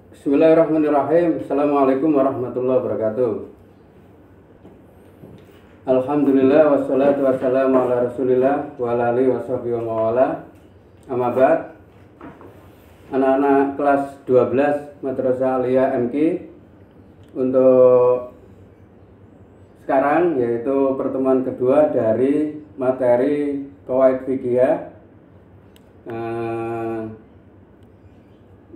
Bismillahirrahmanirrahim. Assalamualaikum warahmatullahi wabarakatuh. Alhamdulillah wassalatu wassalamu ala rasulillah wa ala alihi washabihi wa mawala. Amma ba'd. Anak-anak kelas 12 Madrasah Aliyah MQ, untuk sekarang yaitu pertemuan kedua dari materi Qawaid Fiqhiyah,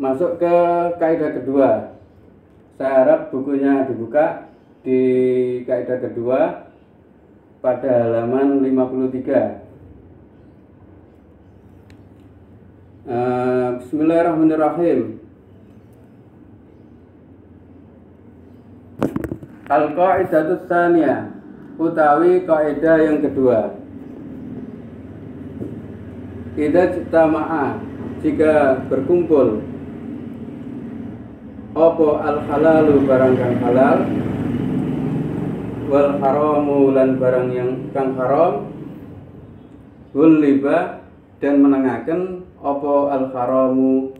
masuk ke kaidah kedua. Saya harap bukunya dibuka di kaidah kedua pada halaman 53. Bismillahirrahmanirrahim. Al-Qaidatus Tsaniyah, utawi kaidah yang kedua. Idza jtama'a, jika berkumpul, apa al-halalu barang kang halal, wal haramu lan barang yang kang haram, liba dan menengaken apa al-haramu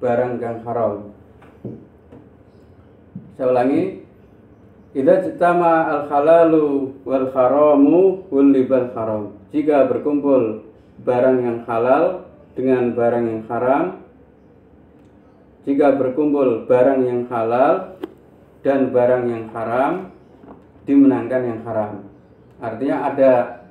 barang kang haram. Saya ulangi. Idza jtama al-halalu wal haramu libal haram, jika berkumpul barang yang halal dengan barang yang haram, jika berkumpul barang yang halal dan barang yang haram, dimenangkan yang haram. Artinya ada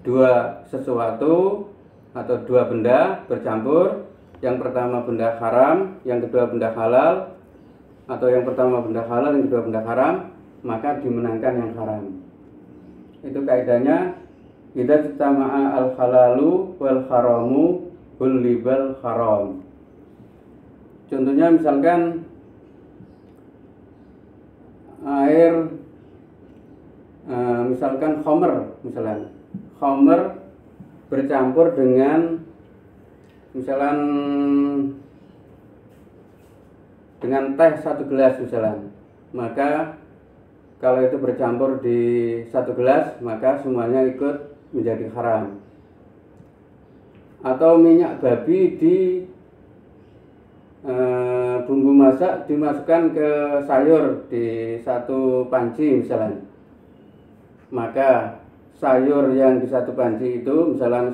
dua sesuatu atau dua benda bercampur. Yang pertama benda haram, yang kedua benda halal, atau yang pertama benda halal, yang kedua benda haram, maka dimenangkan yang haram. Itu kaidahnya. Idza jtama'a al-halalu wal haramu libal haram. Contohnya misalkan air, misalkan khamr, khamr bercampur dengan teh satu gelas misalnya, maka kalau itu bercampur di satu gelas, maka semuanya ikut menjadi haram. Atau minyak babi di bumbu masak dimasukkan ke sayur di satu panci misalnya, maka sayur yang di satu panci itu, misalnya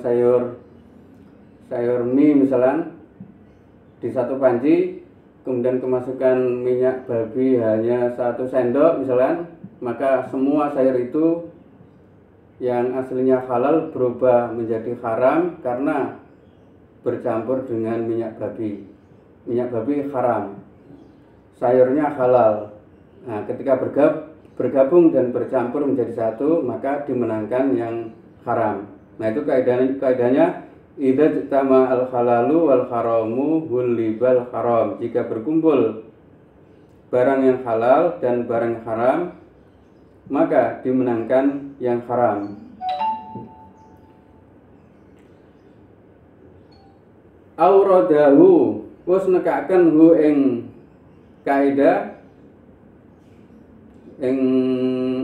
sayur mie misalnya di satu panci, kemudian kemasukan minyak babi hanya 1 sendok misalnya, maka semua sayur itu yang aslinya halal berubah menjadi haram karena bercampur dengan minyak babi. Minyak babi haram, sayurnya halal. Nah, ketika bergabung dan bercampur menjadi satu, maka dimenangkan yang haram. Nah, itu kaidahnya idza jtama al-halalu wal haramu libal haram. Jika berkumpul barang yang halal dan barang yang haram, maka dimenangkan yang haram. Auradahu, wis nekaken hu ing kaidah ing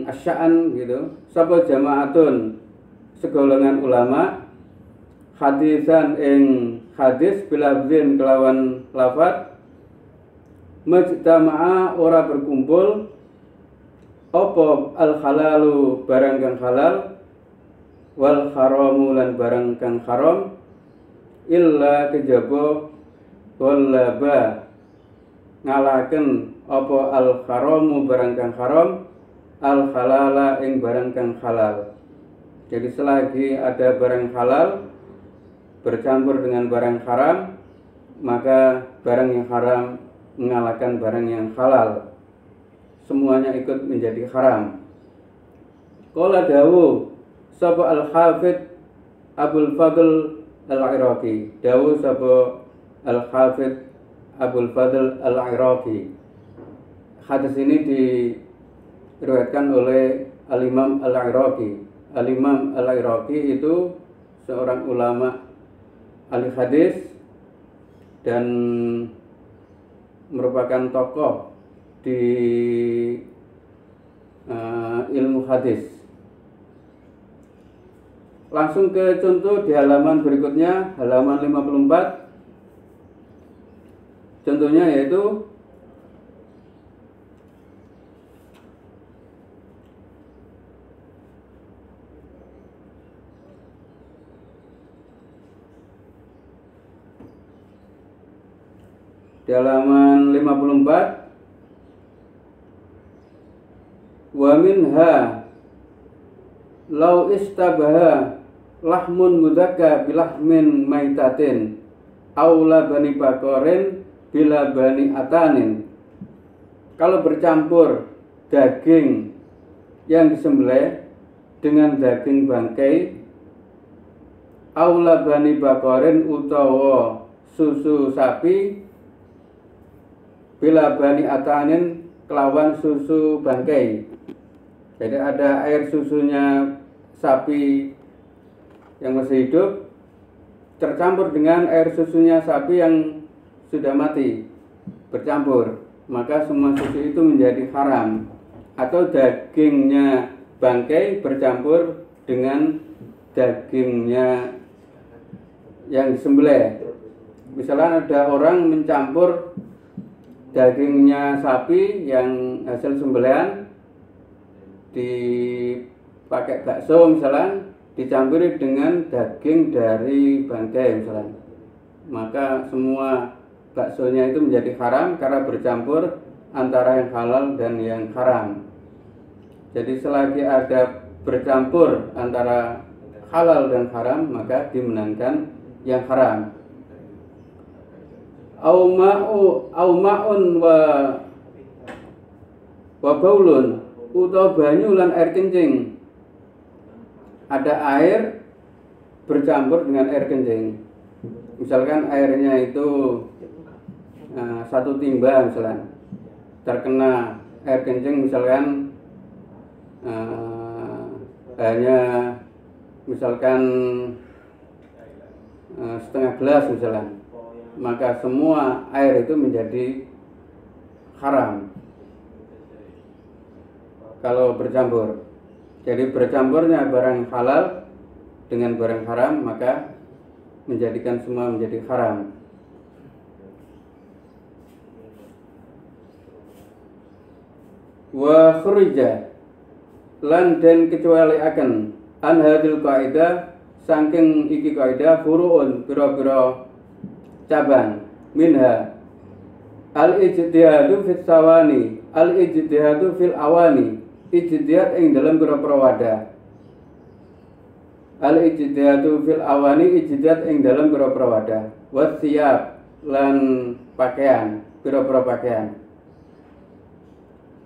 asya'an gitu, sapa jamaatun segolongan ulama, hadisan ing hadis bilafzin kelawan lafaz, majtama'a ora berkumpul apa al-halalu barang kang halal, wal haramu lan barang kang haram, illa kejaba wallaba ngalaken apa al-haramu barang kang haram, al-halala ing barang kang halal. Jadi selagi ada barang halal bercampur dengan barang haram, maka barang yang haram mengalahkan barang yang halal. Semuanya ikut menjadi haram. Qala dawu sapa al-hafidz Abul Fadl al-Iraqi, dawu sapa al-hafidz Abul Fadl al-Iraqi. Hadis ini diriwayatkan oleh al-Imam al-Iraqi. Al-Imam al-Iraqi itu seorang ulama ahli hadis dan merupakan tokoh di ilmu hadis. Langsung ke contoh di halaman berikutnya, halaman 54. Contohnya yaitu di halaman 54, wa minha lau istabaha lahmun mudakka bilahmin maitatin aula bani bakorin bila bani atanin. Kalau bercampur daging yang disembelih dengan daging bangkai, aula bani bakorin utawa susu sapi, bila bani atanin kelawan susu bangkai. Jadi ada air susunya sapi yang masih hidup tercampur dengan air susunya sapi yang sudah mati, bercampur, maka semua susu itu menjadi haram. Atau dagingnya bangkai bercampur dengan dagingnya yang disembelih. Misalnya ada orang mencampur dagingnya sapi yang hasil sembelihan dipakai bakso misalnya, dicampuri dengan daging dari bangkai misalnya, maka semua baksonya itu menjadi haram karena bercampur antara yang halal dan yang haram. Jadi selagi ada bercampur antara halal dan haram, maka dimenangkan yang haram. Au ma'un wa baulun, utawa banyu lan air kencing. Ada air bercampur dengan air kencing. Misalkan airnya itu satu timba misalkan, terkena air kencing misalkan hanya misalkan setengah gelas misalkan, maka semua air itu menjadi haram kalau bercampur. Jadi bercampurnya barang halal dengan barang haram, maka menjadikan semua menjadi haram. Wa khurija lan den kecuali akan an hadil kaidah saking iki kaidah furuun pira-pira cabang minha al ijtihadu fis sawani al ijtihadu fil awani, ijtihad ing dalam pira-pira wadah. Al ijtihadu fil awani, ijtihad ing dalam pira-pira wadah. Wasiyab lan pakaian, pira-pira pakaian.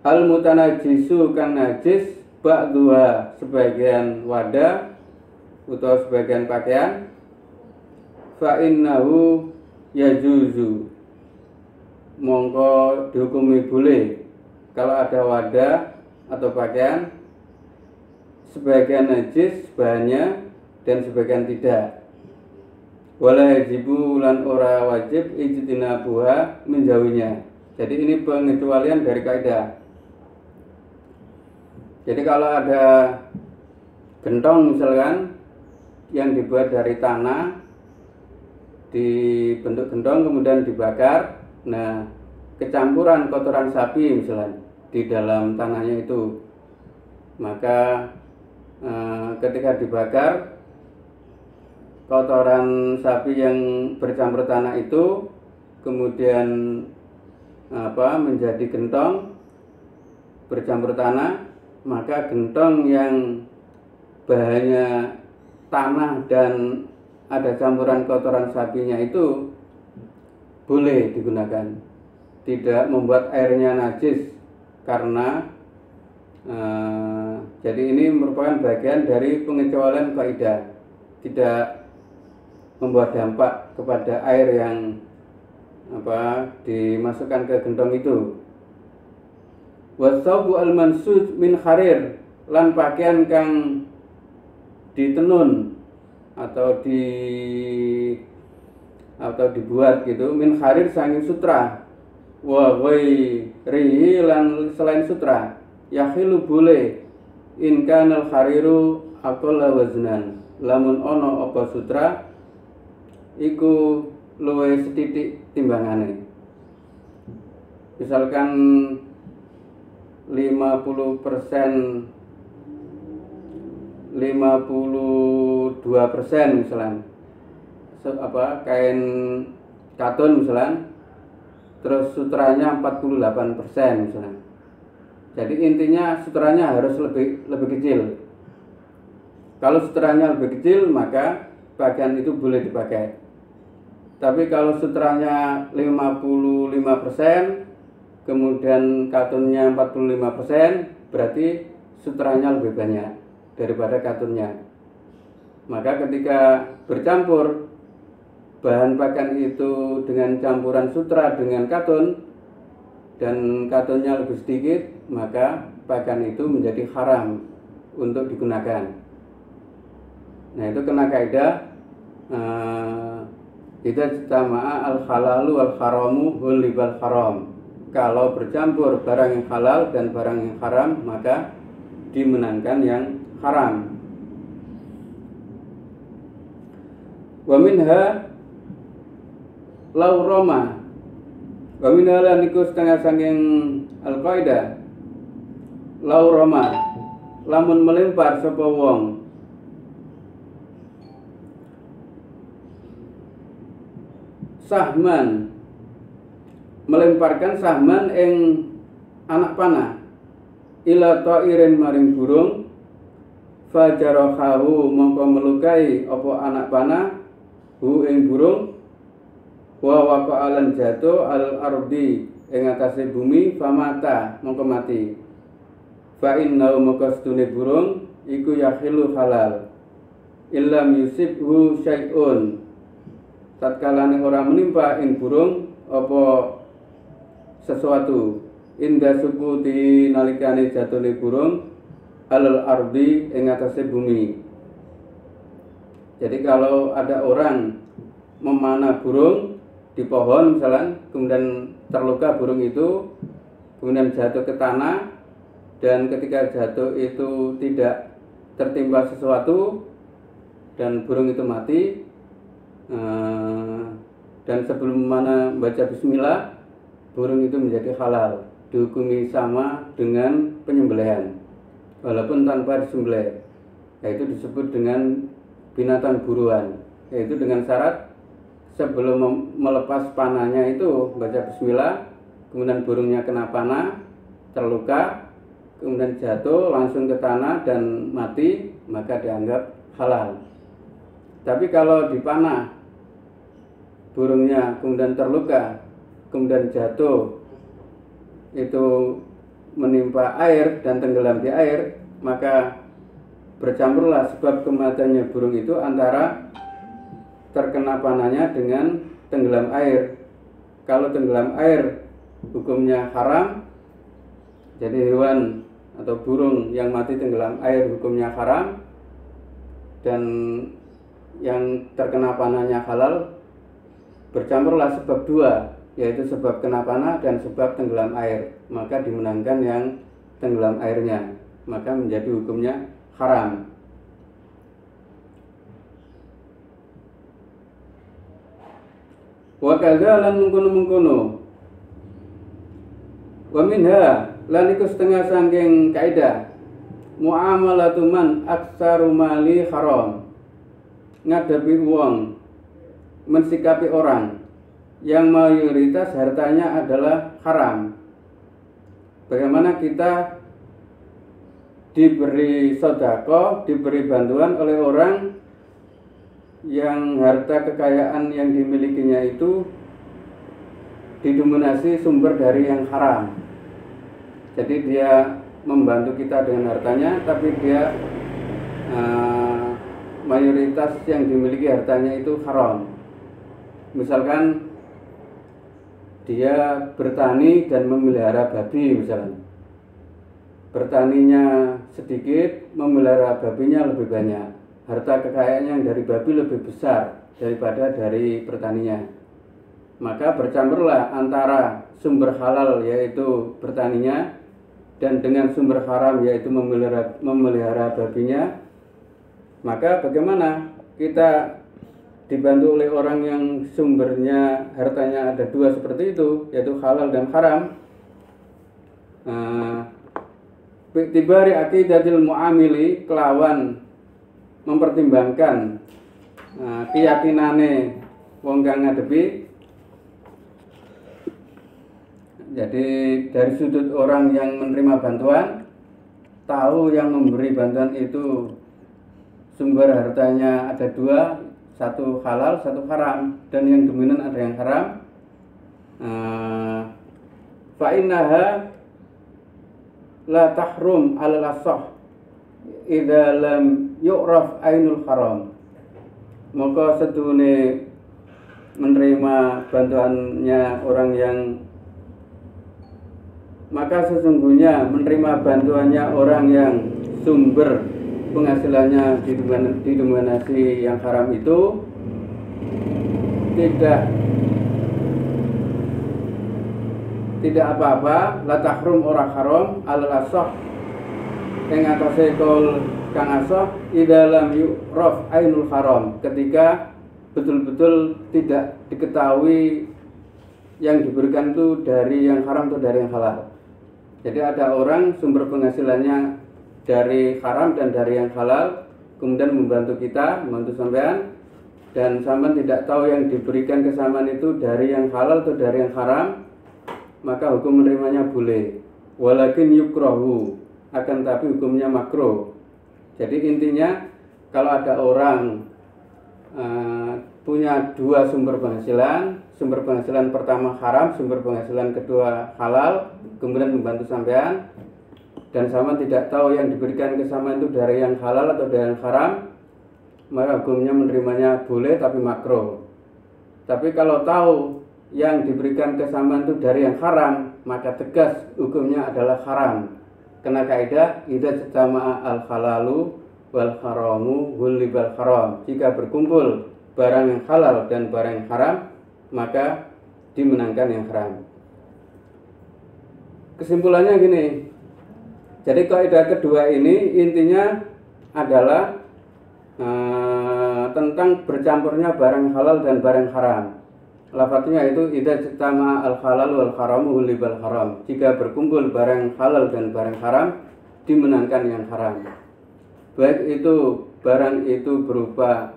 Al mutanajisu kang najis ba'dhuha, sebagian wadah atau sebagian pakaian, fa innahu yajuzu, mongko dihukumi boleh kalau ada wadah atau pakaian sebagian najis bahannya dan sebagian tidak. Wala yajibu lan ora wajib ijtinabuha, menjauhinya. Jadi ini pengecualian dari kaidah. Jadi kalau ada gentong misalkan yang dibuat dari tanah, dibentuk gentong kemudian dibakar, nah kecampuran kotoran sapi misalnya di dalam tanahnya itu, maka ketika dibakar kotoran sapi yang bercampur tanah itu kemudian menjadi gentong bercampur tanah, maka gentong yang bahannya tanah dan ada campuran kotoran sapinya itu boleh digunakan, tidak membuat airnya najis, karena jadi ini merupakan bagian dari pengecualian kaidah, tidak membuat dampak kepada air yang dimasukkan ke gentong itu. Wasaubu al-mansuj min harir, lan pakaian kang ditenun atau dibuat gitu, min harir saking sutra, wa ghairihi lan selain sutra, yahilu boleh in kanal hariru aqalla waznan, lamun ono apa sutra iku luwih setitik timbangane. Misalkan 52% misalnya kain katun misalnya terus sutranya 48% misalnya. Jadi intinya sutranya harus lebih kecil. Kalau sutranya lebih kecil maka pakaian itu boleh dipakai. Tapi kalau sutranya 55%, kemudian katunnya 45%, berarti sutranya lebih banyak daripada katunnya. Maka ketika bercampur bahan pakaian itu dengan campuran sutra dengan katun, dan katunnya lebih sedikit, maka pakaian itu menjadi haram untuk digunakan. Nah, itu kena kaidah idza jama'a al-halalu wal haramu hulibal haram. Kalau bercampur barang yang halal dan barang yang haram, maka dimenangkan yang haram. Wa minha law roma. Wa minha lan iku setengah saking al-qaidah law roma, lamun melempar sapa wong sahman, melemparkan sahman ing anak panah ila ta'irin maring burung, fajarahahu mongko melukai apa anak panah hu ing burung, wa waqa'alan jatuh al ardi ing atase bumi, famata mongko mati, fa innahu mongko sedune burung iku yakhilu halal illam yusibhu syai'un, tatkalane ora menimpa ing burung apa sesuatu, inda sukuti nalikane jatuhne burung alal ardi ing atase bumi. Jadi kalau ada orang memanah burung di pohon misalnya, kemudian terluka burung itu, kemudian jatuh ke tanah, dan ketika jatuh itu tidak tertimpa sesuatu dan burung itu mati, dan sebelum mana baca bismillah, burung itu menjadi halal, dihukumi sama dengan penyembelihan walaupun tanpa disembelih, yaitu disebut dengan binatang buruan, yaitu dengan syarat sebelum melepas panahnya itu baca bismillah, kemudian burungnya kena panah, terluka, kemudian jatuh langsung ke tanah dan mati, maka dianggap halal. Tapi kalau dipanah burungnya kemudian terluka, kemudian jatuh itu menimpa air dan tenggelam di air, maka bercampurlah sebab kematiannya burung itu antara terkena panahnya dengan tenggelam air. Kalau tenggelam air hukumnya haram, jadi hewan atau burung yang mati tenggelam air hukumnya haram, dan yang terkena panahnya halal. Bercampurlah sebab dua, yaitu sebab kena panah dan sebab tenggelam air, maka dimenangkan yang tenggelam airnya, maka menjadi hukumnya haram. Wa kadza lan mengkono-mengkono, wa minha lan iku setengah saking kaidah muamalatu man aksaru mali haram, ngadepi wong, mensikapi orang yang mayoritas hartanya adalah haram. Bagaimana kita diberi sedekah, diberi bantuan oleh orang yang harta kekayaan yang dimilikinya itu didominasi sumber dari yang haram. Jadi dia membantu kita dengan hartanya, tapi dia mayoritas yang dimiliki hartanya itu haram. Misalkan dia bertani dan memelihara babi misalnya, bertaninya sedikit, memelihara babinya lebih banyak, harta kekayaannya yang dari babi lebih besar daripada dari pertaninya, maka bercampurlah antara sumber halal yaitu bertaninya dan dengan sumber haram yaitu memelihara babinya. Maka bagaimana kita dibantu oleh orang yang sumbernya hartanya ada dua seperti itu, yaitu halal dan haram. Bi'tibari aqidatil mu'amili, kelawan mempertimbangkan keyakinane wong kang ngadepi Jadi dari sudut orang yang menerima bantuan, tahu yang memberi bantuan itu sumber hartanya ada dua, satu halal, satu haram, dan yang dominan ada yang haram. Fa innaha la tahrum alal asah idza lam yu'raf ainul haram. Maka sedune menerima bantuannya orang yang maka sesungguhnya menerima bantuannya orang yang sumber penghasilannya didominasi yang haram itu tidak apa-apa, la tahrum ora haram alal asah ing atase kol kang asah idalam yu'raf ainul haram, ketika betul-betul tidak diketahui yang diberikan itu dari yang haram atau dari yang halal. Jadi ada orang sumber penghasilannya dari haram dan dari yang halal, kemudian membantu kita, membantu sampean, dan sampean tidak tahu yang diberikan ke sampean itu dari yang halal atau dari yang haram, maka hukum menerimanya boleh. Walakin yukrahu, akan tapi hukumnya makruh. Jadi intinya kalau ada orang punya dua sumber penghasilan pertama haram, sumber penghasilan kedua halal, kemudian membantu sampean, dan sampean tidak tahu yang diberikan ke sampean itu dari yang halal atau dari yang haram, maka hukumnya menerimanya boleh tapi makruh. Tapi kalau tahu yang diberikan ke sampean itu dari yang haram, maka tegas hukumnya adalah haram. Kena kaidah idza jama'a al halalu wal haramu hulibal haram. Jika berkumpul barang yang halal dan barang yang haram, maka dimenangkan yang haram. Kesimpulannya gini. Jadi kaidah kedua ini intinya adalah tentang bercampurnya barang halal dan barang haram. Lafadznya itu idza jama'a al halal wal haramu hulibal haram. Jika berkumpul barang halal dan barang haram, dimenangkan yang haram. Baik itu barang itu berupa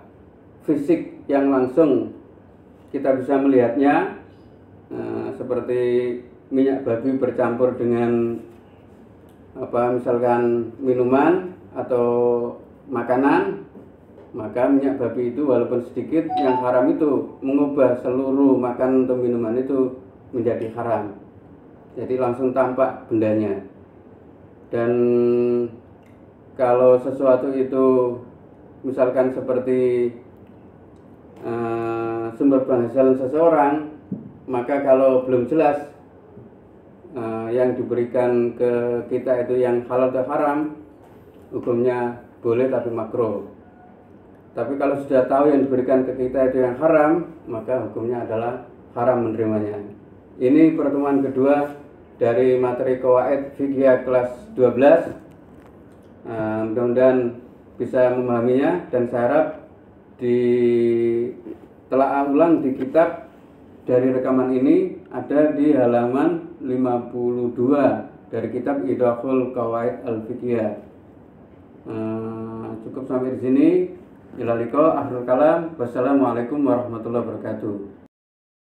fisik yang langsung kita bisa melihatnya, seperti minyak babi bercampur dengan misalkan minuman atau makanan, maka minyak babi itu walaupun sedikit, yang haram itu mengubah seluruh makanan atau minuman itu menjadi haram. Jadi langsung tampak bendanya. Dan kalau sesuatu itu misalkan seperti sumber penghasilan seseorang, maka kalau belum jelas yang diberikan ke kita itu yang halal atau haram, hukumnya boleh tapi makruh. Tapi kalau sudah tahu yang diberikan ke kita itu yang haram, maka hukumnya adalah haram menerimanya. Ini pertemuan kedua dari materi Qawaid Fiqhiyah kelas 12. Mudah-mudahan bisa memahaminya, dan saya harap ditelaah ulang di kitab dari rekaman ini ada di halaman 52 dari kitab Idahul Qawaid Al-Fiqhiyah. Cukup sampai di sini. Ila liqa akhirul kalam. Wassalamualaikum warahmatullahi wabarakatuh.